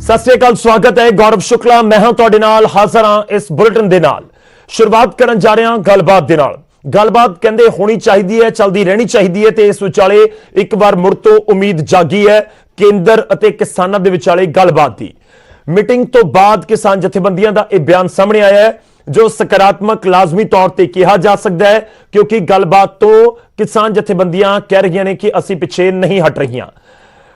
सत श्री अकाल, स्वागत है। गौरव शुक्ला मैं हां तुहाडे नाल हाज़र हां इस बुलेटिन दे नाल। शुरुआत करन जा रहे हां गलबात दे नाल। गलबात कहंदे होनी चाहिदी है, चलदी रहनी चाहिदी है ते इस विचाले एक बार मुड़ तो उम्मीद जागी है केंद्र अते किसानां दे विचाले गलबात दी। मीटिंग तो बाद किसान जथेबंदियां दा यह बयान सामने आया है जो सकारात्मक लाजमी तौर पर कहा जा सकता है, क्योंकि गलबात तो किसान जथेबंदियां कह रही ने कि असीं पिछे नहीं हट रही।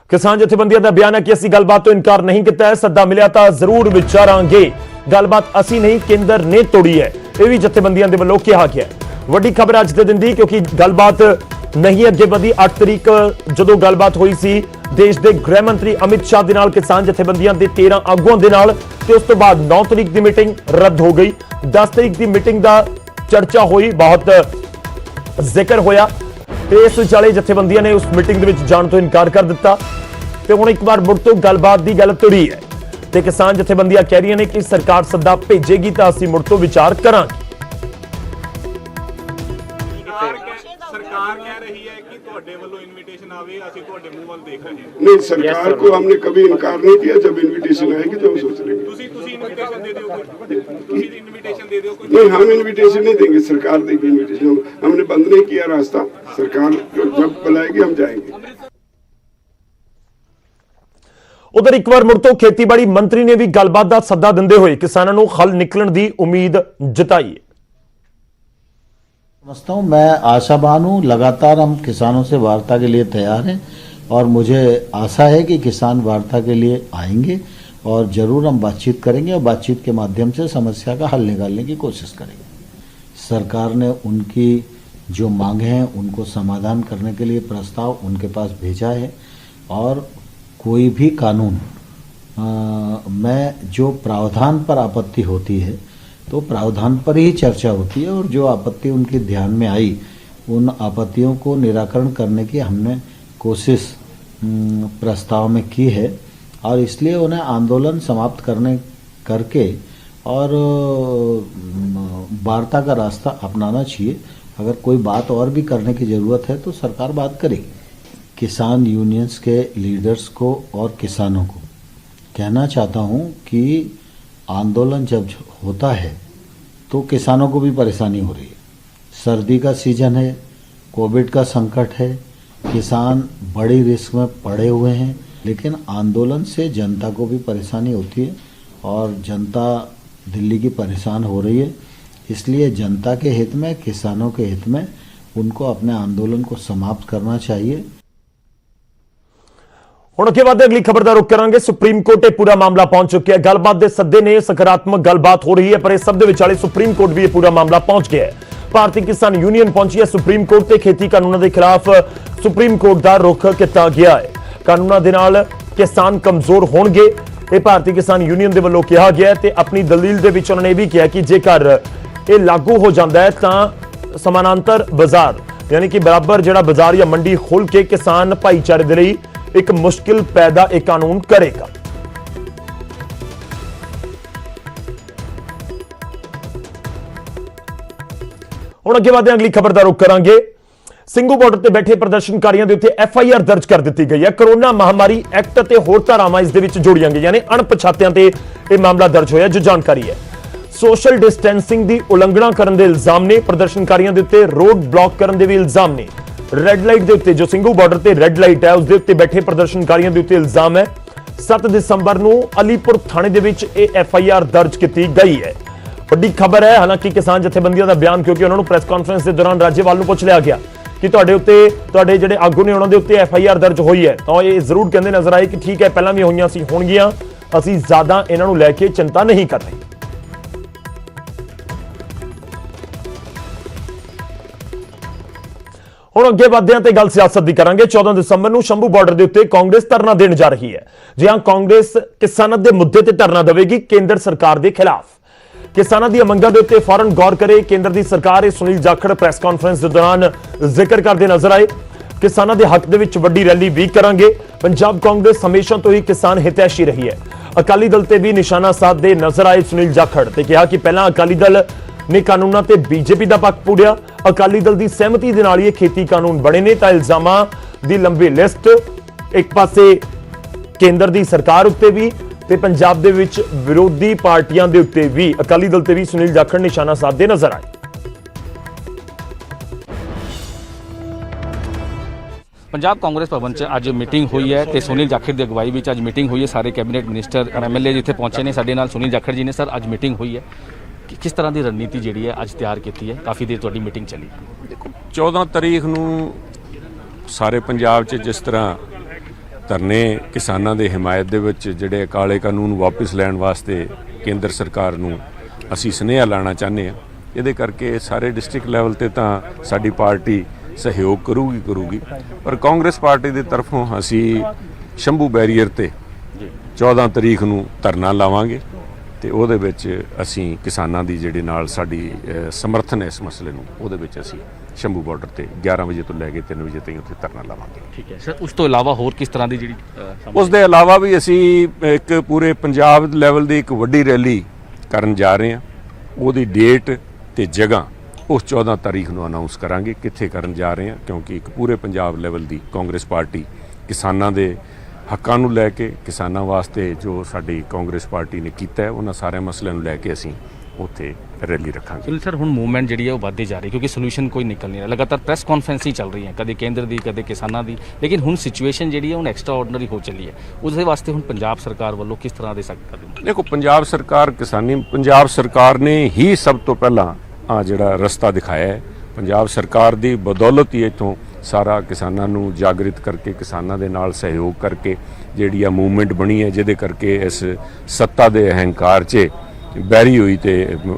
किसान जथेबंदियां का बयान है कि असीं गलबात तो इनकार नहीं किया है, सद्दा मिलिया तो जरूर विचारांगे। गलबात असीं नहीं केंद्र ने तोड़ी है, यह भी जथेबंदियां दे वल्लों कहा गया है। वड्डी खबर अज दे दिन दी, क्योंकि गलबात नहीं अगे वधी। 8 तरीक जो गलबात हुई सी देश के गृह मंत्री अमित शाह के नाल किसान जथेबंदियां के 13 आगुआं दे नाल, ते उस तो बाद 9 तरीक की मीटिंग रद्द हो गई। 10 तरीक की मीटिंग का चर्चा हुई, बहुत जिक्र होया ते इस विचाले जथेबंदियां ने उस मीटिंग दे विच जाण तो इनकार कर दिता ते हुण एक बार मुड़ तो गलबात की गल तुड़ी है ते किसान जथेबंदियां कह रही ने कि सरकार सद्दा भेजेगी तो असीं मुड़ तो विचार करांगे। नहीं, सरकार को हमने कभी इनकार नहीं किया। जब इनविटेशन आएगी तो हम सोच लेंगे। नहीं, हम इनविटेशन नहीं देंगे, सरकार देगी इनविटेशन। हमने बंद नहीं किया रास्ता, सरकार जब बुलाएगी हम जाएंगे। उधर एक बार मुड़ तो खेतीबाड़ी मंत्री ने भी गलबात का सद्दा दिंदे हुए किसानों को हल निकलने की उम्मीद जताई है। समझता हूँ, मैं आशावान हूँ। लगातार हम किसानों से वार्ता के लिए तैयार हैं और मुझे आशा है कि किसान वार्ता के लिए आएंगे और जरूर हम बातचीत करेंगे और बातचीत के माध्यम से समस्या का हल निकालने की कोशिश करेंगे। सरकार ने उनकी जो मांगे हैं उनको समाधान करने के लिए प्रस्ताव उनके पास भेजा है और कोई भी कानून में जो प्रावधान पर आपत्ति होती है तो प्रावधान पर ही चर्चा होती है और जो आपत्ति उनके ध्यान में आई उन आपत्तियों को निराकरण करने की हमने कोशिश प्रस्ताव में की है और इसलिए उन्हें आंदोलन समाप्त करके और वार्ता का रास्ता अपनाना चाहिए। अगर कोई बात और भी करने की ज़रूरत है तो सरकार बात करेगी। किसान यूनियंस के लीडर्स को और किसानों को कहना चाहता हूं कि आंदोलन जब होता है तो किसानों को भी परेशानी हो रही है। सर्दी का सीजन है, कोविड का संकट है, किसान बड़ी रिस्क में पड़े हुए हैं, लेकिन आंदोलन से जनता को भी परेशानी होती है और जनता दिल्ली की परेशान हो रही है। इसलिए जनता के हित में, किसानों के हित में उनको अपने आंदोलन को समाप्त करना चाहिए। हुण अगे बाद अगली खबर का रुख करांगे। सुप्रीम कोर्ट ये पूरा मामला पहुंच चुका है। गलबात के सद्दे ने सकारात्मक गलबात हो रही है, पर इस सब दे विचाले सुप्रीम कोर्ट भी ये पूरा मामला पहुंच गया है। भारतीय किसान यूनियन पहुंची है सुप्रीम कोर्ट ते खेती कानूनों के खिलाफ सुप्रीम कोर्ट का रुख किया गया है। कानूनों के नाल किसान कमजोर होणगे, ये भारतीय किसान यूनियन के वल्लों कहा गया है। अपनी दलील के विच उन्होंने भी कहा कि जेकर ये लागू हो जाता है तो समानांतर बाजार यानी कि बराबर जिहड़ा बाजार या मंडी खोल के किसान भाईचारे के लिए एक मुश्किल पैदा एक कानून करेगा। हुण अगे वधदे अगली खबर का रुख करांगे। ਸਿੰਘੂ ਬਾਰਡਰ ਤੇ ਬੈਠੇ ਪ੍ਰਦਰਸ਼ਨਕਾਰੀਆਂ ਦੇ ਉੱਤੇ FIR ਦਰਜ ਕਰ ਦਿੱਤੀ ਗਈ ਹੈ। ਕਰੋਨਾ ਮਹਾਮਾਰੀ ਐਕਟ ਤੇ ਹੋਰ ਧਾਰਾਵਾਂ ਇਸ ਦੇ ਵਿੱਚ ਜੋੜੀਆਂ ਗਈਆਂ ਨੇ। ਅਣਪਛਾਤਿਆਂ ਤੇ ਇਹ ਮਾਮਲਾ ਦਰਜ ਹੋਇਆ। ਜੋ ਜਾਣਕਾਰੀ ਹੈ, ਸੋਸ਼ਲ ਡਿਸਟੈਂਸਿੰਗ ਦੀ ਉਲੰਘਣਾ ਕਰਨ ਦੇ ਇਲਜ਼ਾਮ ਨੇ। ਪ੍ਰਦਰਸ਼ਨਕਾਰੀਆਂ ਦੇ ਉੱਤੇ ਰੋਡ ਬਲੌਕ ਕਰਨ ਦੇ ਵੀ ਇਲਜ਼ਾਮ ਨੇ। ਰੈੱਡ ਲਾਈਟ ਦੇ ਉੱਤੇ ਜੋ ਸਿੰਘੂ ਬਾਰਡਰ ਤੇ ਰੈੱਡ ਲਾਈਟ ਹੈ ਉਸ ਦੇ ਉੱਤੇ ਬੈਠੇ ਪ੍ਰਦਰਸ਼ਨਕਾਰੀਆਂ ਦੇ ਉੱਤੇ ਇਲਜ਼ਾਮ ਹੈ। 7 ਦਸੰਬਰ ਨੂੰ ਅਲੀਪੁਰ ਥਾਣੇ ਦੇ ਵਿੱਚ ਇਹ FIR ਦਰਜ ਕੀਤੀ ਗਈ ਹੈ। ਵੱਡੀ ਖਬਰ ਹੈ। ਹਾਲਾਂਕਿ ਕਿਸਾਨ ਜਥੇਬੰਦੀਆਂ ਦਾ ਬਿਆਨ, ਕਿਉਂਕਿ ਉਹਨਾਂ ਨੂੰ ਪ੍ਰੈਸ ਕਾਨਫਰੰਸ ਦੇ ਦੌਰਾਨ ਰਾਜੇਵਾਲ ਨੂੰ ਪੁੱਛ ਲਿਆ ਗਿਆ कि तुहाडे जिहड़े आगू ने उन्हां दे उत्ते FIR दर्ज हुई है, तो ये जरूर कहंदे नजर आए कि ठीक है पहलां भी होईयां सी, होणगीआं, असीं ज़्यादा इन्हां नूं लैके चिंता नहीं कर रहे। हुण अगे वधदे हां ते गल सियासत दी करांगे। 14 दसंबर नूं शंभू बार्डर दे उत्ते कांग्रेस धरना देण जा रही है। जी हां, कांग्रेस किसानां दे मुद्दे ते धरना देवेगी केंद्र सरकार दे खिलाफ। किसानों दी मंगां दे उत्ते फौरन गौर करे केंद्र दी सरकार। सुनील जाखड़ प्रेस कॉन्फ्रेंस के दौरान जिक्र करते नजर आए। किसानों के हक दे विच वड्डी रैली भी करांगे। पंजाब कांग्रेस हमेशा तो ही किसान हितैषी रही है। अकाली दल ते भी निशाना साधते नजर आए सुनील जाखड़ ते कहा कि पहला अकाली दल ने कानूनों ते बीजेपी का पक्ष पूड़िया। अकाली दल की सहमति दे नाल ही खेती कानून बने ने, तां इल्जामां दी लंबी लिस्ट एक पासे केंद्र की सरकार उत्ते भी ਤੇ ਪੰਜਾਬ ਦੇ ਵਿੱਚ ਵਿਰੋਧੀ ਪਾਰਟੀਆਂ ਦੇ ਉੱਤੇ ਵੀ, ਅਕਾਲੀ ਦਲ ਤੇ ਵੀ ਸੁਨੀਲ ਜਾਖੜ ਨਿਸ਼ਾਨਾ ਸਾਧਦੇ ਨਜ਼ਰ ਆਏ। ਪੰਜਾਬ ਕਾਂਗਰਸ ਭਵਨ 'ਚ ਅੱਜ ਮੀਟਿੰਗ ਹੋਈ ਹੈ ਤੇ ਸੁਨੀਲ ਜਾਖੜ ਦੀ ਅਗਵਾਈ ਵਿੱਚ ਅੱਜ ਮੀਟਿੰਗ ਹੋਈ ਹੈ। ਸਾਰੇ ਕੈਬਨਿਟ ਮਿਨਿਸਟਰ ਐਮਐਲਏ ਜਿੱਥੇ ਪਹੁੰਚੇ ਨੇ, ਸਾਡੇ ਨਾਲ ਸੁਨੀਲ ਜਾਖੜ ਜੀ ਨੇ। ਸਰ, ਅੱਜ ਮੀਟਿੰਗ ਹੋਈ ਹੈ, ਕਿਸ ਤਰ੍ਹਾਂ ਦੀ ਰਣਨੀਤੀ ਜਿਹੜੀ ਹੈ ਅੱਜ ਤਿਆਰ ਕੀਤੀ ਹੈ? ਕਾਫੀ ਦੇਰ ਤੁਹਾਡੀ ਮੀਟਿੰਗ ਚੱਲੀ। ਦੇਖੋ, 14 ਤਾਰੀਖ ਨੂੰ ਸਾਰੇ ਪੰਜਾਬ 'ਚ ਜਿਸ ਤਰ੍ਹਾਂ ਧਰਨੇ ਕਿਸਾਨਾਂ ਦੇ ਹਮਾਇਤ ਦੇ ਵਿੱਚ ਜਿਹੜੇ ਕਾਲੇ ਕਾਨੂੰਨ ਵਾਪਸ ਲੈਣ ਵਾਸਤੇ ਕੇਂਦਰ ਸਰਕਾਰ ਨੂੰ ਅਸੀਂ ਸੁਨੇਹਾ ਲਾਣਾ ਚਾਹੁੰਦੇ ਹਾਂ, ਇਹਦੇ ਕਰਕੇ ਸਾਰੇ ਡਿਸਟ੍ਰਿਕਟ ਲੈਵਲ ਤੇ ਤਾਂ ਸਾਡੀ ਪਾਰਟੀ ਸਹਿਯੋਗ ਕਰੂਗੀ, ਪਰ ਕਾਂਗਰਸ ਪਾਰਟੀ ਦੀ ਤਰਫੋਂ ਅਸੀਂ ਸ਼ੰਭੂ ਬੈਰੀਅਰ ਤੇ 14 ਤਾਰੀਖ ਨੂੰ ਧਰਨਾ ਲਾਵਾਂਗੇ ਤੇ ਉਹਦੇ ਵਿੱਚ ਅਸੀਂ ਕਿਸਾਨਾਂ ਦੀ ਜਿਹੜੇ ਨਾਲ ਸਾਡੀ ਸਮਰਥਨ ਹੈ ਇਸ ਮਸਲੇ ਨੂੰ, ਉਹਦੇ ਵਿੱਚ ਅਸੀਂ ਸ਼ੰਭੂ ਬਾਰਡਰ ਤੇ 11 ਵਜੇ ਤੋਂ ਲੈ ਕੇ 3 ਵਜੇ ਤਾਈਂ ਉੱਥੇ ਧਰਨਾ ਲਾਵਾਂਗੇ। ਠੀਕ ਹੈ ਸਰ, ਉਸ ਤੋਂ ਇਲਾਵਾ ਹੋਰ ਕਿਸ ਤਰ੍ਹਾਂ ਦੀ ਜਿਹੜੀ ਉਸ ਦੇ ਇਲਾਵਾ ਵੀ ਅਸੀਂ ਇੱਕ ਪੂਰੇ ਪੰਜਾਬ ਲੈਵਲ ਦੀ ਇੱਕ ਵੱਡੀ ਰੈਲੀ ਕਰਨ ਜਾ ਰਹੇ ਹਾਂ। ਉਹਦੀ ਡੇਟ ਤੇ ਜਗ੍ਹਾ ਉਸ 14 ਤਾਰੀਖ ਨੂੰ ਅਨਾਉਂਸ ਕਰਾਂਗੇ ਕਿੱਥੇ ਕਰਨ ਜਾ ਰਹੇ ਹਾਂ, ਕਿਉਂਕਿ ਇੱਕ ਪੂਰੇ ਪੰਜਾਬ ਲੈਵਲ ਦੀ ਕਾਂਗਰਸ ਪਾਰਟੀ ਕਿਸਾਨਾਂ ਦੇ ਹੱਕਾਂ ਨੂੰ ਲੈ ਕੇ, ਕਿਸਾਨਾਂ ਵਾਸਤੇ ਜੋ ਸਾਡੀ ਕਾਂਗਰਸ ਪਾਰਟੀ ਨੇ ਕੀਤਾ ਹੈ, ਉਹਨਾਂ ਸਾਰੇ ਮਸਲਿਆਂ ਨੂੰ ਲੈ ਕੇ ਅਸੀਂ ਉੱਥੇ ਰੈਲੀ ਰੱਖਾਂਗੇ। ਸੁਨੀਲ ਸਰ, ਹੁਣ ਮੂਵਮੈਂਟ ਜਿਹੜੀ ਹੈ ਉਹ ਵੱਧਦੀ ਜਾ ਰਹੀ, ਕਿਉਂਕਿ ਸੋਲੂਸ਼ਨ ਕੋਈ ਨਿਕਲ ਨਹੀਂ ਰਿਹਾ। ਲਗਾਤਾਰ ਪ੍ਰੈਸ ਕਾਨਫਰੰਸ ਹੀ ਚੱਲ ਰਹੀ ਹੈ, ਕਦੇ ਕੇਂਦਰ ਦੀ, ਕਦੇ ਕਿਸਾਨਾਂ ਦੀ, ਲੇਕਿਨ ਹੁਣ ਸਿਚੁਏਸ਼ਨ ਜਿਹੜੀ ਹੈ ਹੁਣ ਐਕਸਟਰਾ ਆਰਡੀਨਰੀ ਹੋ ਚੱਲੀ ਹੈ। ਉਸ ਦੇ ਵਾਸਤੇ ਹੁਣ ਪੰਜਾਬ ਸਰਕਾਰ ਵੱਲੋਂ ਕਿਸ ਤਰ੍ਹਾਂ ਦੇ ਕਦਮ? ਦੇਖੋ, ਪੰਜਾਬ ਸਰਕਾਰ ਨੇ ਹੀ ਸਭ ਤੋਂ ਪਹਿਲਾਂ ਜਿਹੜਾ ਰਸਤਾ ਦਿਖਾਇਆ ਹੈ। ਪੰਜਾਬ ਸਰਕਾਰ ਦੀ ਬਦੌਲਤ ਹੀ ਇੱਥੋਂ ਸਾਰਾ ਕਿਸਾਨਾਂ ਨੂੰ ਜਾਗਰਿਤ ਕਰਕੇ, ਕਿਸਾਨਾਂ ਦੇ ਨਾਲ ਸਹਿਯੋਗ ਕਰਕੇ ਜਿਹੜੀ ਆ ਮੂਵਮੈਂਟ ਬਣੀ ਹੈ, ਜਿਹਦੇ ਕਰਕੇ ਇਸ ਸੱਤਾ ਦੇ ਅਹੰਕਾਰ 'ਚ ਬੈਰੀ ਹੋਈ ਤੇ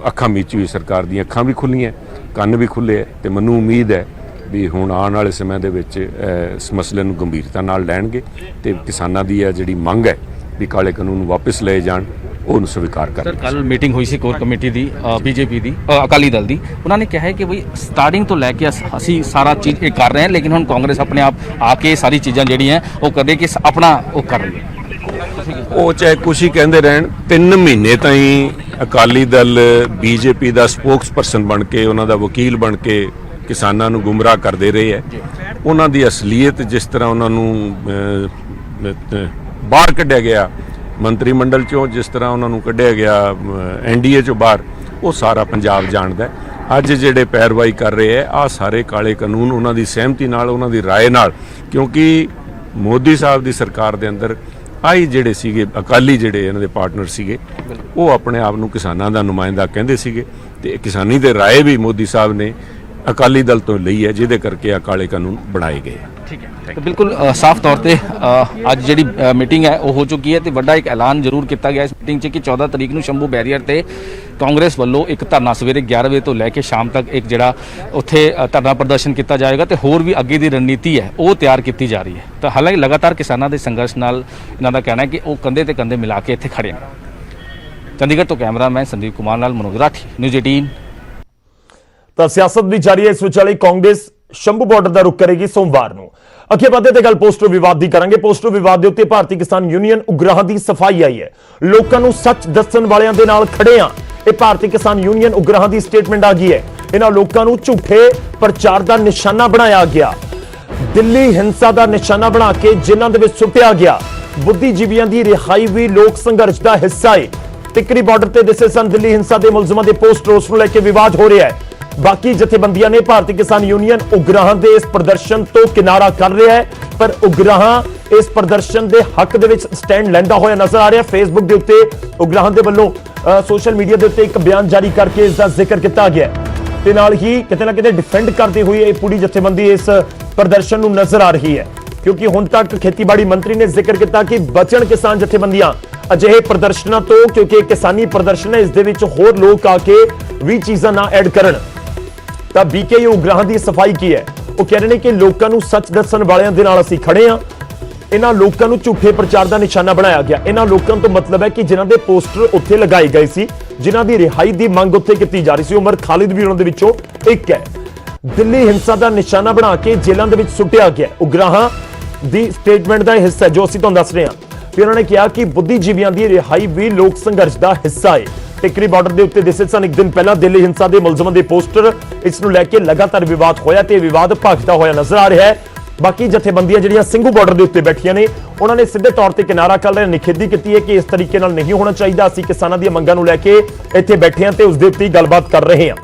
ਅੱਖਾਂ ਮੀਚੀ ਹੋਈ ਸਰਕਾਰ ਦੀਆਂ ਅੱਖਾਂ ਵੀ ਖੁੱਲੀਆਂ, ਕੰਨ ਵੀ ਖੁੱਲੇ ਤੇ ਮੈਨੂੰ ਉਮੀਦ ਹੈ ਵੀ ਹੁਣ ਆਉਣ ਵਾਲੇ ਸਮੇਂ ਦੇ ਵਿੱਚ ਇਸ ਮਸਲੇ ਨੂੰ ਗੰਭੀਰਤਾ ਨਾਲ ਲੈਣਗੇ ਤੇ ਕਿਸਾਨਾਂ ਦੀ ਇਹ ਜਿਹੜੀ ਮੰਗ ਹੈ ਵੀ ਕਾਲੇ ਕਾਨੂੰਨ ਵਾਪਸ ਲਏ ਜਾਣ, ਉਹਨੂੰ ਸਵੀਕਾਰ ਸਰ, ਕਰਨਗੇ। ਕੱਲ ਮੀਟਿੰਗ ਹੋਈ ਸੀ ਕੋਰ ਕਮੇਟੀ ਦੀ, ਬੀਜੇਪੀ ਦੀ, ਅਕਾਲੀ ਦਲ ਦੀ। ਉਹਨਾਂ ਨੇ ਕਿਹਾ ਹੈ ਕਿ ਬਈ ਸਟਾਰਟਿੰਗ ਤੋਂ ਲੈ ਕੇ ਅਸੀਂ ਸਾਰਾ ਚੀਜ਼ ਇਹ ਕਰ ਰਹੇ ਹਾਂ, ਲੇਕਿਨ ਹੁਣ ਕਾਂਗਰਸ ਆਪਣੇ ਆਪ ਆ ਕੇ ਸਾਰੀ ਚੀਜ਼ਾਂ ਜਿਹੜੀਆਂ ਉਹ ਕਦੇ ਕਿ ਆਪਣਾ ਉਹ ਕਰ ਰਹੀ ਹੈ। ਉਹ ਚਾਹੇ ਕੁਛ ਹੀ ਕਹਿੰਦੇ ਰਹਿਣ, 3 ਮਹੀਨੇ ਤਾਈਂ ਅਕਾਲੀ ਦਲ ਬੀਜੇਪੀ ਦਾ ਸਪੋਕਸਪਰਸਨ ਬਣ ਕੇ, ਉਹਨਾਂ ਦਾ ਵਕੀਲ ਬਣ ਕੇ ਕਿਸਾਨਾਂ ਨੂੰ ਗੁੰਮਰਾਹ ਕਰਦੇ ਰਹੇ ਹੈ। ਉਹਨਾਂ ਦੀ ਅਸਲੀਅਤ ਜਿਸ ਤਰ੍ਹਾਂ ਉਹਨਾਂ ਨੂੰ ਬਾਹਰ ਕੱਢਿਆ ਗਿਆ ਮੰਤਰੀ ਮੰਡਲ ਚੋਂ, ਜਿਸ ਤਰ੍ਹਾਂ ਉਹਨਾਂ ਨੂੰ ਕੱਢਿਆ ਗਿਆ ਐਨਡੀਏ ਚੋਂ ਬਾਹਰ, ਉਹ ਸਾਰਾ ਪੰਜਾਬ ਜਾਣਦਾ ਹੈ। ਅੱਜ ਜਿਹੜੇ ਪੈਰਵਾਈ ਕਰ ਰਹੇ ਹੈ, ਆਹ ਸਾਰੇ ਕਾਲੇ ਕਾਨੂੰਨ ਉਹਨਾਂ ਦੀ ਸਹਿਮਤੀ ਨਾਲ, ਉਹਨਾਂ ਦੀ ਰਾਏ ਨਾਲ, ਕਿਉਂਕਿ ਮੋਦੀ ਸਾਹਿਬ ਦੀ ਸਰਕਾਰ ਦੇ ਅੰਦਰ ਆਈ ਜਿਹੜੇ ਸੀਗੇ ਅਕਾਲੀ, ਜਿਹੜੇ ਇਹਨਾਂ ਦੇ ਪਾਰਟਨਰ ਸੀਗੇ, ਉਹ ਆਪਣੇ ਆਪ ਨੂੰ ਕਿਸਾਨਾਂ ਦਾ ਨੁਮਾਇੰਦਾ ਕਹਿੰਦੇ ਸੀਗੇ ਤੇ ਕਿਸਾਨੀ ਦੇ ਰਾਏ ਵੀ ਮੋਦੀ ਸਾਹਿਬ ਨੇ ਅਕਾਲੀ ਦਲ ਤੋਂ ਲਈ ਹੈ, ਜਿਹਦੇ ਕਰਕੇ ਆ ਕਾਲੇ ਕਾਨੂੰਨ ਬਣਾਏ ਗਏ। ਠੀਕ ਹੈ, ਤਾਂ ਬਿਲਕੁਲ ਸਾਫ਼ ਤੌਰ ਤੇ ਅੱਜ ਜਿਹੜੀ ਮੀਟਿੰਗ ਹੈ ਉਹ ਹੋ ਚੁੱਕੀ ਹੈ ਤੇ ਵੱਡਾ ਇੱਕ ਐਲਾਨ ਜ਼ਰੂਰ ਕੀਤਾ ਗਿਆ ਇਸ ਮੀਟਿੰਗ 'ਚ ਕਿ 14 ਤਰੀਕ ਨੂੰ ਸ਼ੰਭੂ ਬੈਰੀਅਰ ਤੇ ਕਾਂਗਰਸ ਵੱਲੋਂ ਇੱਕ ਧਰਨਾ ਸਵੇਰੇ 11 ਵਜੇ ਤੋਂ ਲੈ ਕੇ ਸ਼ਾਮ ਤੱਕ ਇੱਕ ਜਿਹੜਾ ਉੱਥੇ ਧਰਨਾ ਪ੍ਰਦਰਸ਼ਨ ਕੀਤਾ ਜਾਏਗਾ ਤੇ ਹੋਰ ਵੀ ਅੱਗੇ ਦੀ ਰਣਨੀਤੀ ਹੈ ਉਹ ਤਿਆਰ ਕੀਤੀ ਜਾ ਰਹੀ ਹੈ। ਤਾਂ ਹਾਲਾਂਕਿ ਲਗਾਤਾਰ ਕਿਸਾਨਾਂ ਦੇ ਸੰਘਰਸ਼ ਨਾਲ ਇਹਨਾਂ ਦਾ ਕਹਿਣਾ ਹੈ ਕਿ ਉਹ ਕੰਧੇ ਤੇ ਕੰਧੇ ਮਿਲਾ ਕੇ ਇੱਥੇ ਖੜੇ ਨੇ। ਚੰਡੀਗੜ੍ਹ ਤੋਂ ਕੈਮਰਾਮੈਨ ਸੰਦੀਪ ਕੁਮਾਰ ਨਾਲ ਮਨੋਜ ਰਾਠੀ, ਨਿਊਜ਼ 18। ਤਾਂ ਸਿਆਸਤ ਵੀ ਜਾਰੀ ਹੈ। ਇਸ ਵਿਚਾਲੇ ਕਾਂਗਰਸ ਸ਼ੰਭੂ ਬਾਰਡਰ ਦਾ ਰੁਖ ਕਰੇਗੀ ਸੋਮਵਾਰ ਨੂੰ। ਅੱਗੇ ਵਧਦੇ ਤੇ ਗੱਲ ਪੋਸਟਰ ਵਿਵਾਦ ਦੀ ਕਰਾਂਗੇ। ਪੋਸਟਰ ਵਿਵਾਦ ਦੇ ਉੱਤੇ ਭਾਰਤੀ ਕਿਸਾਨ ਯੂਨੀਅਨ ਉਗਰਾਹਾਂ ਦੀ ਸਫਾਈ ਆਈ ਹੈ। ਲੋਕਾਂ ਨੂੰ ਸੱਚ ਦੱਸਣ ਵਾਲਿਆਂ ਦੇ ਨਾਲ ਖੜੇ ਆ, ਇਹ ਭਾਰਤੀ ਕਿਸਾਨ ਯੂਨੀਅਨ ਉਗਰਾਹਾਂ ਦੀ ਸਟੇਟਮੈਂਟ ਆ ਗਈ ਹੈ। ਇਹਨਾਂ ਲੋਕਾਂ ਨੂੰ ਝੂਠੇ ਪ੍ਰਚਾਰ ਦਾ ਨਿਸ਼ਾਨਾ ਬਣਾਇਆ ਗਿਆ, ਦਿੱਲੀ ਹਿੰਸਾ ਦਾ ਨਿਸ਼ਾਨਾ ਬਣਾ ਕੇ ਜੇਲ੍ਹਾਂ ਦੇ ਵਿੱਚ ਸੁੱਟਿਆ ਗਿਆ। ਬੁੱਧੀਜੀਵੀਆਂ ਦੀ ਰਿਹਾਈ ਵੀ ਲੋਕ ਸੰਘਰਸ਼ ਦਾ ਹਿੱਸਾ ਹੈ। ਟਿੱਕਰੀ ਬਾਰਡਰ ਤੇ ਦਿਸੇ ਸਨ ਦਿੱਲੀ ਹਿੰਸਾ ਦੇ ਮੁਲਜ਼ਮਾਂ ਦੇ ਪੋਸਟਰ, ਉਸ ਨੂੰ ਲੈ ਕੇ ਵਿਵਾਦ ਹੋ ਰਿਹਾ ਹੈ। ਬਾਕੀ ਜਥੇਬੰਦੀਆਂ ਨੇ ਭਾਰਤੀ ਕਿਸਾਨ ਯੂਨੀਅਨ ਉਗਰਾਹਾਂ ਦੇ ਇਸ ਪ੍ਰਦਰਸ਼ਨ ਤੋਂ ਕਿਨਾਰਾ ਕਰ ਰਿਹਾ ਹੈ, ਪਰ ਉਗਰਾਹਾਂ ਇਸ ਪ੍ਰਦਰਸ਼ਨ ਦੇ ਹੱਕ ਦੇ ਵਿੱਚ ਸਟੈਂਡ ਲੈਂਦਾ ਹੋਇਆ ਨਜ਼ਰ ਆ ਰਿਹਾ। ਫੇਸਬੁੱਕ ਦੇ ਉੱਤੇ ਉਗਰਾਹਾਂ ਦੇ ਵੱਲੋਂ ਸੋਸ਼ਲ ਮੀਡੀਆ ਦੇ ਉੱਤੇ ਇੱਕ ਬਿਆਨ ਜਾਰੀ ਕਰਕੇ ਇਸ ਦਾ ਜ਼ਿਕਰ ਕੀਤਾ ਗਿਆ ਤੇ ਨਾਲ ਹੀ ਕਿਤੇ ਨਾ ਕਿਤੇ ਡਿਫੈਂਡ ਕਰਦੇ ਹੋਏ ਇਹ ਪੂਰੀ ਜਥੇਬੰਦੀ ਇਸ ਪ੍ਰਦਰਸ਼ਨ ਨੂੰ ਨਜ਼ਰ ਆ ਰਹੀ ਹੈ, ਕਿਉਂਕਿ ਹੁਣ ਤੱਕ ਖੇਤੀਬਾੜੀ ਮੰਤਰੀ ਨੇ ਜ਼ਿਕਰ ਕੀਤਾ ਕਿ ਬਚਣ ਕਿਸਾਨ ਜਥੇਬੰਦੀਆਂ ਅਜਿਹੇ ਪ੍ਰਦਰਸ਼ਨਾਂ ਤੋਂ, ਕਿਉਂਕਿ ਇਹ ਕਿਸਾਨੀ ਪ੍ਰਦਰਸ਼ਨ ਹੈ, ਇਸ ਦੇ ਵਿੱਚ ਹੋਰ ਲੋਕ ਆ ਕੇ ਵੀ ਚੀਜ਼ਾਂ ਨਾ ਐਡ ਕਰਨ। ਤਾਂ ਬੀਕੇ ਉਗਰਾਹਾਂ ਦੀ ਸਫਾਈ ਕੀ ਹੈ? ਉਹ ਕਹਿ ਰਹੇ ਨੇ ਕਿ ਲੋਕਾਂ ਨੂੰ ਸੱਚ ਦੱਸਣ ਵਾਲਿਆਂ ਦੇ ਨਾਲ ਅਸੀਂ ਖੜੇ ਹਾਂ। ਇਹਨਾਂ ਲੋਕਾਂ ਨੂੰ ਝੂਠੇ ਪ੍ਰਚਾਰ ਦਾ ਨਿਸ਼ਾਨਾ ਬਣਾਇਆ ਗਿਆ। ਇਹਨਾਂ ਲੋਕਾਂ ਤੋਂ ਮਤਲਬ ਹੈ ਕਿ ਜਿਨ੍ਹਾਂ ਦੇ ਪੋਸਟਰ ਉੱਥੇ ਲਗਾਏ ਗਏ ਸੀ, ਜਿਨ੍ਹਾਂ ਦੀ ਰਿਹਾਈ ਦੀ ਮੰਗ ਉੱਥੇ ਕੀਤੀ ਜਾ ਰਹੀ ਸੀ, ਉਮਰ ਖਾਲਿਦ ਵੀ ਉਹਨਾਂ ਦੇ ਵਿੱਚੋਂ ਇੱਕ ਹੈ। ਦਿੱਲੀ ਹਿੰਸਾ ਦਾ ਨਿਸ਼ਾਨਾ ਬਣਾ ਕੇ ਜੇਲ੍ਹਾਂ ਦੇ ਵਿੱਚ ਸੁੱਟਿਆ ਗਿਆ। ਉਗਰਾਹਾਂ ਦੀ ਸਟੇਟਮੈਂਟ ਦਾ ਹਿੱਸਾ ਜੋ ਅਸੀਂ ਤੁਹਾਨੂੰ ਦੱਸ ਰਹੇ ਹਾਂ। ਫਿਰ ਉਹਨਾਂ ਨੇ ਕਿਹਾ ਕਿ ਬੁੱਧੀਜੀਵੀਆਂ ਦੀ ਰਿਹਾਈ ਵੀ ਲੋਕ ਸੰਘਰਸ਼ ਦਾ ਹਿੱਸਾ ਹੈ। ਟਿੱਕਰੀ ਬਾਰਡਰ ਦੇ ਉੱਤੇ ਦਿਸੇ ਸਨ ਇੱਕ ਦਿਨ ਪਹਿਲਾਂ ਦਿੱਲੀ ਹਿੰਸਾ ਦੇ ਮੁਲਜ਼ਮਾਂ ਦੇ ਪੋਸਟਰ। ਇਸ ਨੂੰ ਲੈ ਕੇ ਲਗਾਤਾਰ ਵਿਵਾਦ ਹੋਇਆ ਤੇ ਵਿਵਾਦ ਭਖਦਾ ਹੋਇਆ ਨਜ਼ਰ ਆ ਰਿਹਾ ਹੈ। ਬਾਕੀ ਜਥੇਬੰਦੀਆਂ ਜਿਹੜੀਆਂ ਸਿੰਘੂ ਬਾਰਡਰ ਦੇ ਉੱਤੇ ਬੈਠੀਆਂ ਨੇ ਉਹਨਾਂ ਨੇ ਸਿੱਧੇ ਤੌਰ ਤੇ ਕਿਨਾਰਾ ਕਰ ਲਿਆ, ਨਿਖੇਧੀ ਕੀਤੀ ਹੈ ਕਿ ਇਸ ਤਰੀਕੇ ਨਾਲ ਨਹੀਂ ਹੋਣਾ ਚਾਹੀਦਾ। ਅਸੀਂ ਕਿਸਾਨਾਂ ਦੀਆਂ ਮੰਗਾਂ ਨੂੰ ਲੈ ਕੇ ਇੱਥੇ ਬੈਠੇ ਹਾਂ ਤੇ ਉਸ ਦੇ ਉੱਤੇ ਗੱਲਬਾਤ ਕਰ ਰਹੇ ਹਾਂ।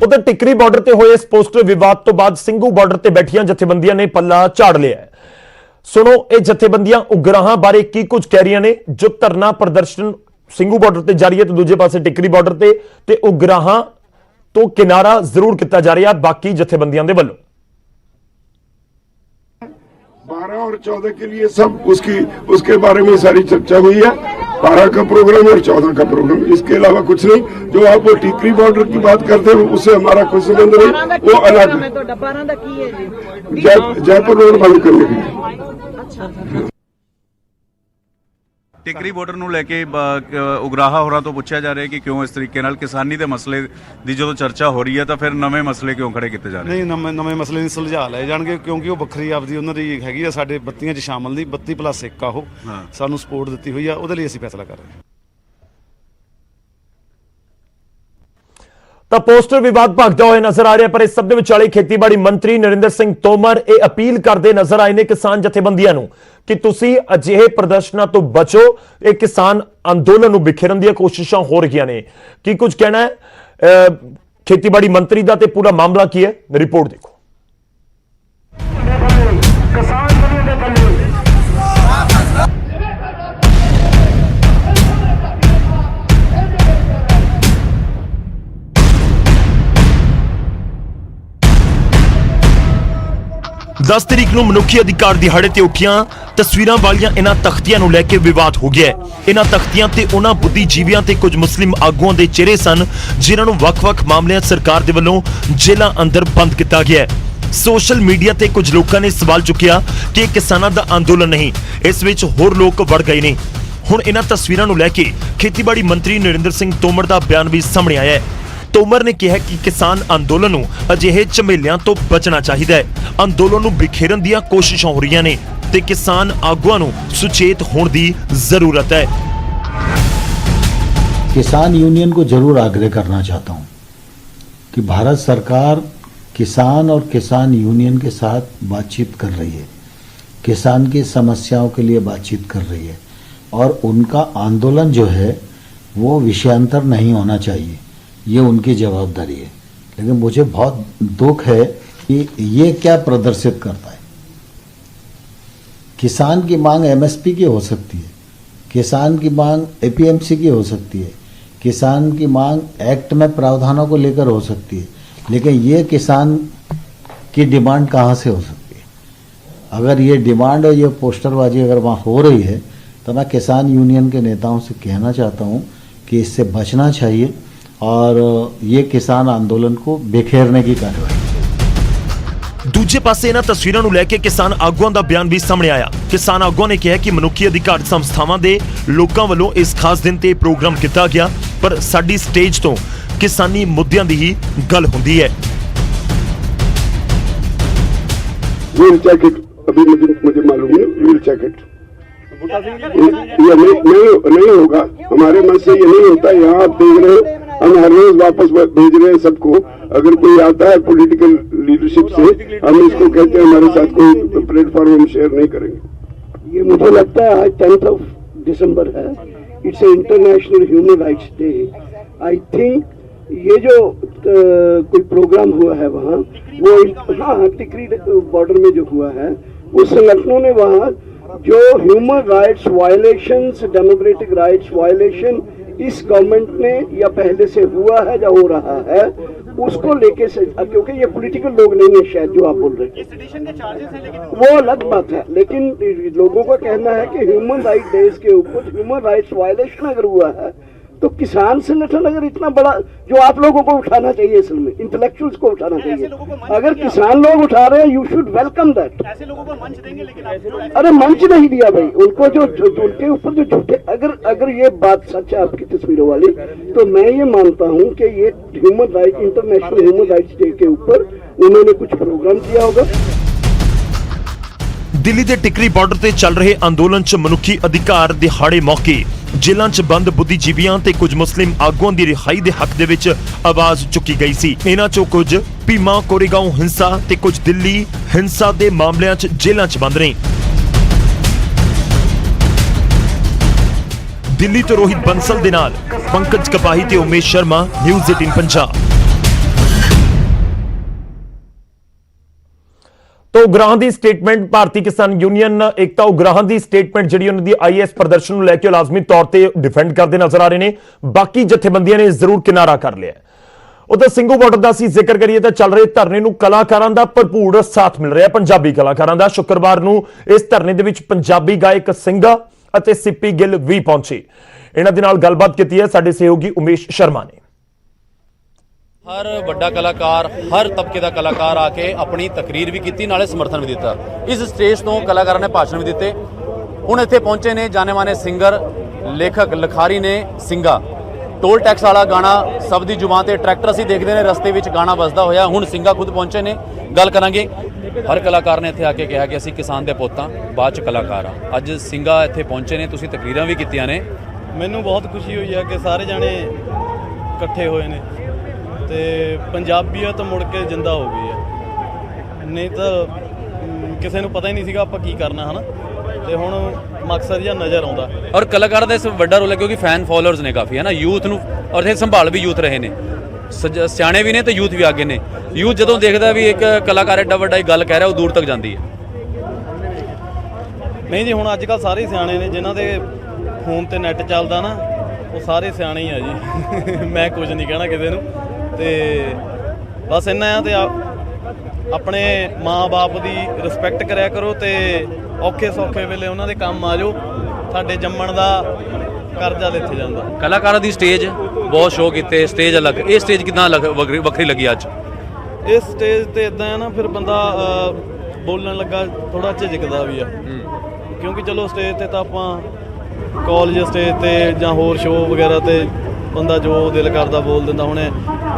उधर टिकरी बॉर्डर ते होए इस पोस्टर विवाद तो बाद ਸਿੰਘੂ ਬਾਰਡਰ ਤੇ ਬੈਠੀਆਂ ਜਥੇਬੰਦੀਆਂ ਨੇ ਪੱਲਾ ਝਾੜ ਲਿਆ ਹੈ। सुनो ਇਹ ਜਥੇਬੰਦੀਆਂ ਉਗਰਾਹਾਂ ਬਾਰੇ ਕੀ ਕੁਝ ਕਹਿ ਰਹੀਆਂ ਨੇ। ਜੋ ਧਰਨਾ ਪ੍ਰਦਰਸ਼ਨ ਸਿੰਘੂ ਬਾਰਡਰ ਤੇ ਜਾਰੀ ਹੈ ਤੇ ਦੂਜੇ ਪਾਸੇ ਟਿਕਰੀ ਬਾਰਡਰ ਤੇ ਉਗਰਾਹਾਂ ਤੋਂ ਕਿਨਾਰਾ ਜ਼ਰੂਰ ਕੀਤਾ ਜਾ ਰਿਹਾ ਬਾਕੀ ਜਥੇਬੰਦੀਆਂ ਦੇ ਵੱਲੋਂ। 12 और 14 के लिए सब उसके बारे में सारी चर्चा हुई है। 12 का प्रोग्राम और 14 का प्रोग्राम, इसके अलावा कुछ नहीं। जो आप वो टिकरी बॉर्डर की बात करते हो उससे हमारा कोई संबंध नहीं, वो अलग है। जयपुर रोड बंद करने के लिए ਟਿਕਰੀ ਬਾਰਡਰ ਨੂੰ ਲੈ ਕੇ ਉਗਰਾਹਾ ਹੋਰਾਂ ਤੋਂ ਪੁੱਛਿਆ ਜਾ ਰਿਹਾ ਕਿ ਕਿਉਂ ਇਸ ਤਰੀਕੇ ਨਾਲ ਕਿਸਾਨੀ ਦੇ ਮਸਲੇ ਦੀ ਜਦੋਂ ਚਰਚਾ ਹੋ ਰਹੀ ਹੈ ਤਾਂ ਫਿਰ ਨਵੇਂ ਮਸਲੇ ਕਿਉਂ ਖੜੇ ਕੀਤੇ ਜਾ ਰਹੇ? ਨਹੀਂ, ਨਵੇਂ ਮਸਲੇ ਨਹੀਂ ਸੁਲਝਾ ਲਏ ਜਾਣਗੇ ਕਿਉਂਕਿ ਉਹ ਵੱਖਰੀ ਆਪਦੀ ਉਹਨਾਂ ਦੀ ਹੈਗੀ ਆ, ਸਾਡੇ 32 'ਚ ਸ਼ਾਮਲ ਨਹੀਂ, 32+1 ਆ ਉਹ ਸਾਨੂੰ ਸਪੋਰਟ ਦਿੱਤੀ ਹੋਈ ਆ, ਉਹਦੇ ਲਈ ਅਸੀਂ ਫੈਸਲਾ ਕਰ ਰਹੇ ਹਾਂ। ਤਾਂ ਪੋਸਟਰ ਵਿਵਾਦ ਭਖਦਾ ਹੋਇਆ ਨਜ਼ਰ ਆ ਰਿਹਾ, ਪਰ ਇਸ ਸਭ ਦੇ ਵਿਚਾਲੇ ਖੇਤੀਬਾੜੀ ਮੰਤਰੀ ਨਰਿੰਦਰ ਸਿੰਘ ਤੋਮਰ ਇਹ ਅਪੀਲ ਕਰਦੇ ਨਜ਼ਰ ਆਏ ਨੇ ਕਿਸਾਨ ਜਥੇਬੰਦੀਆਂ ਨੂੰ ਕਿ ਤੁਸੀਂ ਅਜਿਹੇ ਪ੍ਰਦਰਸ਼ਨਾਂ ਤੋਂ ਬਚੋ। ਇਹ ਕਿਸਾਨ ਅੰਦੋਲਨ ਨੂੰ ਬਿਖੇਰਨ ਦੀਆਂ ਕੋਸ਼ਿਸ਼ਾਂ ਹੋ ਰਹੀਆਂ ਨੇ। ਕੀ ਕੁਝ ਕਹਿਣਾ ਹੈ ਖੇਤੀਬਾੜੀ ਮੰਤਰੀ ਦਾ ਤੇ ਪੂਰਾ ਮਾਮਲਾ ਕੀ ਹੈ, ਰਿਪੋਰਟ ਦੇਖੋ। दस तरीक ਨੂੰ ਮਨੁੱਖੀ ਅਧਿਕਾਰ ਦਿਹਾੜੇ ਤੇ ਉੱਠੀਆਂ ਤਸਵੀਰਾਂ ਵਾਲੀਆਂ ਇਹਨਾਂ ਤਖਤੀਆਂ ਨੂੰ ਲੈ ਕੇ ਵਿਵਾਦ ਹੋ ਗਿਆ। ਇਹਨਾਂ ਤਖਤੀਆਂ ਤੇ ਉਹਨਾਂ ਬੁੱਧੀਜੀਵੀਆਂ ਤੇ ਕੁਝ ਮੁਸਲਿਮ ਆਗੂਆਂ ਦੇ ਚਿਹਰੇ ਸਨ ਜਿਨ੍ਹਾਂ ਨੂੰ ਵੱਖ-ਵੱਖ ਮਾਮਲਿਆਂ ਸਰਕਾਰ ਦੇ ਵੱਲੋਂ ਜੇਲ੍ਹਾਂ ਅੰਦਰ ਬੰਦ ਕੀਤਾ ਗਿਆ। ਸੋਸ਼ਲ ਮੀਡੀਆ ਤੇ ਕੁਝ ਲੋਕਾਂ ਨੇ ਸਵਾਲ ਚੁੱਕਿਆ ਕਿ ਇਹ ਕਿਸਾਨਾਂ ਦਾ ਅੰਦੋਲਨ ਨਹੀਂ, ਇਸ ਵਿੱਚ ਹੋਰ ਲੋਕ ਵੜ ਗਏ ਨੇ। ਹੁਣ ਇਹਨਾਂ ਤਸਵੀਰਾਂ ਨੂੰ ਲੈ ਕੇ ਖੇਤੀਬਾੜੀ ਮੰਤਰੀ ਨਰਿੰਦਰ ਸਿੰਘ ਤੋਮਰ ਦਾ ਬਿਆਨ ਵੀ ਸਾਹਮਣੇ ਆਇਆ ਹੈ। ਤੋਮਰ ਨੇ ਕਿਹਾ ਕਿ ਕਿਸਾਨ ਅੰਦੋਲਨ ਨੂੰ ਅਜਿਹੇ ਝਮੇਲਿਆਂ ਤੋਂ ਬਚਣਾ ਚਾਹੀਦਾ ਹੈ। ਅੰਦੋਲਨ ਨੂੰ ਬਿਖੇਰਨ ਦੀਆਂ ਕੋਸ਼ਿਸ਼ਾਂ ਹੋ ਰਹੀਆਂ ਨੇ ਤੇ ਕਿਸਾਨ ਆਗੂਆਂ ਨੂੰ ਸੁਚੇਤ ਹੋਣ ਦੀ ਜ਼ਰੂਰਤ है। किसान यूनियन को जरूर आग्रह करना चाहता हूं कि भारत सरकार किसान और किसान यूनियन के साथ बातचीत कर रही है, किसान की समस्याओं के लिए बातचीत कर रही है और उनका आंदोलन जो है वो विषयांतर नहीं होना चाहिए, ये उनकी जवाबदारी है। लेकिन मुझे बहुत दुख है कि ये क्या प्रदर्शित करता है। किसान की मांग एमएसपी की हो सकती है, किसान की मांग एपीएमसी की हो सकती है, किसान की मांग एक्ट में प्रावधानों को लेकर हो सकती है, लेकिन ये किसान की डिमांड कहाँ से हो सकती है? अगर ये डिमांड और ये पोस्टरबाजी अगर वहाँ हो रही है तो मैं किसान यूनियन के नेताओं से कहना चाहता हूँ कि इससे बचना चाहिए और ये किसान आंदोलन को बिखेरने की कार्रवाई। ਦੂਜੇ ਪਾਸੇ ਇਹਨਾਂ ਤਸਵੀਰਾਂ ਨੂੰ ਲੈ ਕੇ ਕਿਸਾਨ ਆਗੂਆਂ ਦਾ ਬਿਆਨ ਵੀ ਸਾਹਮਣੇ ਆਇਆ। ਕਿਸਾਨ ਆਗੂਆਂ ਨੇ ਕਿਹਾ ਕਿ ਮਨੁੱਖੀ ਅਧਿਕਾਰ ਸੰਸਥਾਵਾਂ ਦੇ ਲੋਕਾਂ ਵੱਲੋਂ ਇਸ ਖਾਸ ਦਿਨ ਤੇ ਪ੍ਰੋਗਰਾਮ ਕੀਤਾ ਗਿਆ, ਪਰ ਸਾਡੀ ਸਟੇਜ ਤੋਂ ਕਿਸਾਨੀ ਮੁੱਦਿਆਂ ਦੀ ਹੀ ਗੱਲ ਹੁੰਦੀ है। व्हील जैकेट अभी मुझे मालूम नहीं, व्हील जैकेट ये नहीं होगा, हमारे मन से ये नहीं होता। यहाँ आप देख रहे हो हम हर रोज वापस भेज रहे हैं सबको। अगर कोई आता है पॉलिटिकल लीडरशिप से, हम इसको कहते हैं हमारे साथ कोई प्लेटफॉर्म हम शेयर नहीं करेंगे। ये मुझे लगता है आज 10 दिसंबर है, it's a international human rights day. I think ये जो कोई प्रोग्राम हुआ है वहाँ वो हाँ टिकरी बॉर्डर में जो हुआ है, उस संगठनों ने वहाँ जो human rights violations, democratic rights violation इस गवर्नमेंट ने या पहले से हुआ है या हो रहा है, उसको लेके से, क्योंकि ये पॉलिटिकल लोग नहीं है शायद जो आप बोल रहे हैं, वो अलग बात है। लेकिन लोगों का कहना है कि ह्यूमन राइट डेज के ऊपर ह्यूमन राइट्स वायलेशन अगर हुआ है तो किसान संगठन अगर इतना बड़ा, जो आप लोगों को उठाना चाहिए, असल में इंटेलेक्चुअल्स को उठाना चाहिए। अगर किसान लोग उठा रहे हैं, यू शुड वेलकम दैट। ऐसे लोगों को मंच देंगे, लेकिन अरे मंच नहीं दिया भाई उनको, जो उनके ऊपर जो झूठे, अगर ये बात सच है आपकी तस्वीरों वाली, तो मैं ये मानता हूँ कि ये human right, international human rights day के ऊपर उन्होंने कुछ प्रोग्राम किया होगा। ਦਿੱਲੀ ਦੇ ਟਿਕਰੀ ਬਾਰਡਰ ਤੇ ਚੱਲ ਰਹੇ ਅੰਦੋਲਨ 'ਚ ਮਨੁੱਖੀ ਅਧਿਕਾਰ ਦਿਹਾੜੇ ਮੌਕੇ ਜੇਲ੍ਹਾਂ 'ਚ ਬੰਦ ਬੁੱਧੀਜੀਵੀਆਂ ਤੇ ਕੁਝ ਮੁਸਲਿਮ ਆਗੂਆਂ ਦੀ ਰਿਹਾਈ ਦੇ ਹੱਕ ਦੇ ਵਿੱਚ ਆਵਾਜ਼ ਚੁੱਕੀ ਗਈ ਸੀ। ਇਹਨਾਂ 'ਚੋਂ ਕੁਝ ਭੀਮਾ ਕੋਰੇਗਾਂਵ ਹਿੰਸਾ ਤੇ ਕੁਝ ਦਿੱਲੀ ਹਿੰਸਾ ਦੇ ਮਾਮਲਿਆਂ 'ਚ ਜੇਲ੍ਹਾਂ 'ਚ ਬੰਦ ਨੇ। ਦਿੱਲੀ ਤੋਂ ਰੋਹਿਤ ਬੰਸਲ ਦੇ ਨਾਲ ਪੰਕਜ ਕਪਾਹੀ ਤੇ ਉਮੇਸ਼ ਸ਼ਰਮਾ, ਨਿਊਜ਼ 18 ਪੰਜਾਬ। तो उग्राहां ਦੀ ਸਟੇਟਮੈਂਟ ਭਾਰਤੀ ਕਿਸਾਨ ਯੂਨੀਅਨ ਏਕਤਾ ਉਗਰਾਹਾਂ ਦੀ ਸਟੇਟਮੈਂਟ ਜਿਹੜੀ ਉਹਨਾਂ ਦੀ ਆਈਐਸ ਪ੍ਰਦਰਸ਼ਨ ਨੂੰ ਲੈ ਕੇ ਲਾਜ਼ਮੀ ਤੌਰ ਤੇ ਡਿਫੈਂਡ ਕਰਦੇ ਨਜ਼ਰ ਆ ਰਹੇ ਨੇ। ਬਾਕੀ ਜਥੇਬੰਦੀਆਂ ਨੇ ਜ਼ਰੂਰ ਕਿਨਾਰਾ ਕਰ ਲਿਆ। ਉਧਰ ਸਿੰਘੂ ਬਾਰਡਰ ਦਾ ਅਸੀਂ ਜ਼ਿਕਰ ਕਰੀਏ ਤਾਂ ਚੱਲ ਰਹੇ ਧਰਨੇ ਨੂੰ ਕਲਾਕਾਰਾਂ ਦਾ ਭਰਪੂਰ ਸਾਥ ਮਿਲ ਰਿਹਾ। ਪੰਜਾਬੀ ਕਲਾਕਾਰਾਂ ਦਾ ਸ਼ੁੱਕਰਵਾਰ ਨੂੰ ਇਸ ਧਰਨੇ ਦੇ ਵਿੱਚ ਪੰਜਾਬੀ ਗਾਇਕ ਸਿੰਘਾ ਅਤੇ ਸਿੱਪੀ ਗਿੱਲ ਵੀ ਪਹੁੰਚੇ। ਇਹਨਾਂ ਦੇ ਨਾਲ ਗੱਲਬਾਤ ਕੀਤੀ ਹੈ ਸਾਡੇ ਸਹਿਯੋਗੀ ਉਮੇਸ਼ ਸ਼ਰਮਾ ਨੇ। हर बड़ा कलाकार हर तबके का कलाकार आके अपनी तकरीर भी की नाले समर्थन भी दिता। इस स्टेज तो कलाकारों ने भाषण भी दिते। हुण इत्थे पहुंचे ने जाने माने सिंगर लेखक लखारी ने सिंगा। टोल टैक्स वाला गाना सब दी जुबान ते ट्रैक्टर असीं देखदे ने रस्ते विच गाना वजदा होया। हुण सिंगा खुद पहुंचे ने, गल करांगे। हर कलाकार ने इत्थे आके कहा कि असीं किसान दे पुत्त हां, बाद च कलाकार हां। अज सिंगा इत्थे पहुंचे ने, तुसीं तकरीरां भी कीतियां ने। मैनूं बहुत खुशी हुई है कि सारे जाने इकट्ठे होए ने ਤੇ ਪੰਜਾਬੀਅਤ ਮੁੜ ਕੇ ਜਿੰਦਾ ਹੋ ਗਈ ਹੈ। ਨਹੀਂ ਤਾਂ ਕਿਸੇ ਨੂੰ ਪਤਾ ਹੀ ਨਹੀਂ ਸੀਗਾ ਆਪਾਂ ਕੀ ਕਰਨਾ ਹੈ ਨਾ, ਤੇ ਹੁਣ ਮਕਸਦ ਜਿਹਾ ਨਜ਼ਰ ਆਉਂਦਾ। ਔਰ ਕਲਾਕਾਰਾਂ ਦਾ ਇਸ ਵੱਡਾ ਰੋਲ ਹੈ ਕਿਉਂਕਿ ਫੈਨ ਫਾਲੋਅਰਸ ਨੇ ਕਾਫੀ, ਹੈ ਨਾ, ਯੂਥ ਨੂੰ, ਔਰ ਇਹ ਸੰਭਾਲ ਵੀ ਯੂਥ ਰਹੇ ਨੇ, ਸਿਆਣੇ ਵੀ ਨੇ ਤੇ ਯੂਥ ਵੀ ਅੱਗੇ ਨੇ। ਯੂਥ ਜਦੋਂ ਦੇਖਦਾ ਵੀ ਇੱਕ ਕਲਾਕਾਰ ਐਡਾ ਵੱਡਾ ਇਹ ਗੱਲ ਕਹਿ ਰਿਹਾ, ਉਹ ਦੂਰ ਤੱਕ ਜਾਂਦੀ ਹੈ। ਨਹੀਂ ਜੀ, ਹੁਣ ਅੱਜ ਕੱਲ੍ਹ ਸਾਰੇ ਸਿਆਣੇ ਨੇ, ਜਿਨ੍ਹਾਂ ਦੇ ਫੋਨ ਤੇ ਨੈੱਟ ਚੱਲਦਾ ਨਾ, ਉਹ ਸਾਰੇ ਸਿਆਣੇ ਹੀ ਆ ਜੀ। ਮੈਂ ਕੁਝ ਨਹੀਂ ਕਹਿਣਾ ਕਿਸੇ ਨੂੰ, ਤੇ ਬਸ ਇੰਨਾ ਆ। ਤੇ ਆਪਣੇ ਮਾਂ-ਬਾਪ ਦੀ ਰਿਸਪੈਕਟ ਕਰਿਆ ਕਰੋ ਤੇ ਔਖੇ ਸੌਖੇ ਵੇਲੇ ਉਹਨਾਂ ਦੇ ਕੰਮ ਆ ਜਾਓ। ਸਾਡੇ ਜੰਮਣ ਦਾ ਕਰਜ਼ਾ ਲਿੱਥ ਜਾਂਦਾ। ਕਲਾਕਾਰਾਂ ਦੀ ਸਟੇਜ ਬਹੁਤ ਸ਼ੋਅ ਕੀਤੇ, ਸਟੇਜ ਅਲੱਗ। ਇਹ ਸਟੇਜ ਕਿੱਦਾਂ ਵੱਖਰੀ ਲੱਗੀ ਅੱਜ? ਇਸ ਸਟੇਜ ਤੇ ਇਦਾਂ ਆ ਨਾ, ਫਿਰ ਬੰਦਾ ਬੋਲਣ ਲੱਗਾ ਥੋੜਾ ਝਿਜਕਦਾ ਵੀ ਆ, ਕਿਉਂਕਿ ਚਲੋ ਸਟੇਜ ਤੇ ਤਾਂ ਆਪਾਂ ਕਾਲਜ ਸਟੇਜ ਤੇ ਜਾਂ ਹੋਰ ਸ਼ੋਅ ਵਗੈਰਾ ਤੇ ਬੰਦਾ ਜੋ ਦਿਲ ਕਰਦਾ ਬੋਲ ਦਿੰਦਾ। ਹੁਣ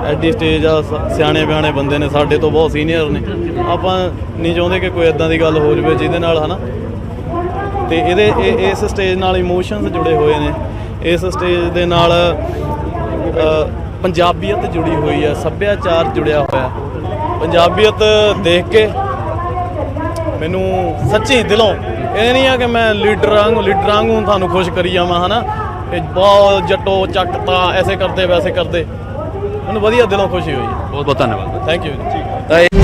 ਐਡੀ ਸਟੇਜ ਆ, ਸਿਆਣੇ ਬਿਆਣੇ ਬੰਦੇ ਨੇ, ਸਾਡੇ ਤੋਂ ਬਹੁਤ ਸੀਨੀਅਰ ਨੇ। ਆਪਾਂ ਨਹੀਂ ਚਾਹੁੰਦੇ ਕਿ ਕੋਈ ਇੱਦਾਂ ਦੀ ਗੱਲ ਹੋ ਜਾਵੇ ਜਿਹਦੇ ਨਾਲ, ਹੈ ਨਾ। ਤੇ ਇਸ ਸਟੇਜ ਨਾਲ ਇਮੋਸ਼ਨਸ ਜੁੜੇ ਹੋਏ ਨੇ। ਇਸ ਸਟੇਜ ਦੇ ਨਾਲ ਪੰਜਾਬੀਅਤ ਜੁੜੀ ਹੋਈ ਹੈ, ਸੱਭਿਆਚਾਰ ਜੁੜਿਆ ਹੋਇਆ। ਪੰਜਾਬੀਅਤ ਦੇਖ ਕੇ ਮੈਨੂੰ ਸੱਚੀ ਦਿਲੋਂ, ਇਹ ਨਹੀਂ ਆ ਕਿ ਮੈਂ ਲੀਡਰਾਂ ਨੂੰ ਤੁਹਾਨੂੰ ਖੁਸ਼ ਕਰੀ ਜਾਵਾਂ, ਹੈ ਨਾ, ਕਿ ਬਹੁਤ ਜੱਟੋ ਚੱਕਤਾ ਐਸੇ ਕਰਦੇ ਵੈਸੇ ਕਰਦੇ। ਮੈਨੂੰ ਵਧੀਆ ਦਿਲੋਂ ਖੁਸ਼ੀ ਹੋਈ। ਬਹੁਤ ਬਹੁਤ ਧੰਨਵਾਦ। ਥੈਂਕ ਯੂ ਜੀ।